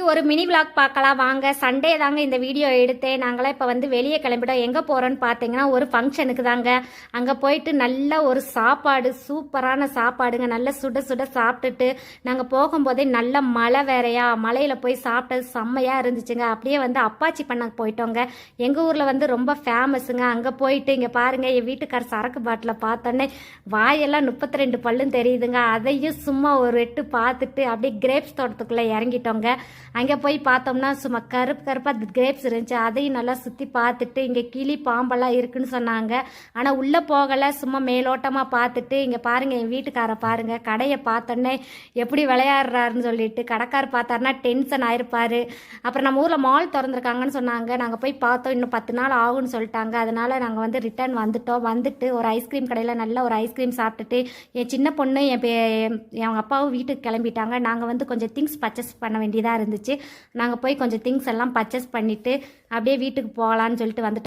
ஒரு mini vlog பார்க்கலாம் வாங்க. சண்டே தாங்க இந்த வீடியோ எடுத்தேன். நாங்களாம் இப்போ வந்து வெளியே கிளம்பிட்டோம். எங்கே போகிறோன்னு பார்த்தீங்கன்னா ஒரு ஃபங்க்ஷனுக்கு தாங்க. அங்கே போயிட்டு நல்ல ஒரு சாப்பாடு, சூப்பரான சாப்பாடுங்க. நல்லா சுட சுட சாப்பிட்டுட்டு நாங்கள் போகும்போதே நல்ல மழை வேறையா, மலையில் போய் சாப்பிட்டது செம்மையாக இருந்துச்சுங்க. அப்படியே வந்து அப்பாச்சி பண்ண போயிட்டோங்க. எங்கள் ஊரில் வந்து ரொம்ப ஃபேமஸுங்க. அங்கே போயிட்டு இங்கே பாருங்கள், என் வீட்டுக்கார சரக்கு பாட்டில் பார்த்தோன்னே வாயெல்லாம் 32 பல்லும் தெரியுதுங்க. அதையும் சும்மா ஒரு எட்டு பார்த்துட்டு அப்படியே கிரேப்ஸ் தோட்டத்துக்குள்ளே இறங்கிட்டோங்க. அங்கே போய் பார்த்தோம்னா சும்மா கருப்பு கருப்பாக கிரேப்ஸ் இருந்துச்சு. அதையும் நல்லா சுற்றி பார்த்துட்டு இங்கே கிளி பாம்பெல்லாம் இருக்குன்னு சொன்னாங்க. ஆனால் உள்ளே போகலை, சும்மா மேலோட்டமாக பார்த்துட்டு இங்கே பாருங்கள், என் வீட்டுக்காரை பாருங்கள், கடையை பார்த்தோன்னே எப்படி விளையாடுறாருன்னு சொல்லிட்டு கடைக்கார் பார்த்தாருன்னா டென்ஷன் ஆயிருப்பார். அப்புறம் நம்ம ஊரில் மால் திறந்துருக்காங்கன்னு சொன்னாங்க. நாங்கள் போய் பார்த்தோம், இன்னும் 10 நாள் ஆகும்னு சொல்லிட்டாங்க. அதனால் நாங்கள் வந்து ரிட்டர்ன் வந்துட்டோம். வந்துட்டு ஒரு ஐஸ்கிரீம் கடையில் நல்ல ஒரு ஐஸ்கிரீம் சாப்பிட்டுட்டு என் சின்ன பொண்ணு என் அப்பாவும் வீட்டுக்கு கிளம்பிட்டாங்க. நாங்கள் வந்து கொஞ்சம் திங்ஸ் பர்ச்சேஸ் பண்ண வேண்டியதாக இருந்துச்சு. நாங்கள் போய் கொஞ்சம் திங்ஸ் எல்லாம் பர்ச்சேஸ் பண்ணிவிட்டு அப்படியே வீட்டுக்கு போகலான்னு சொல்லிட்டு வந்துட்டோம்.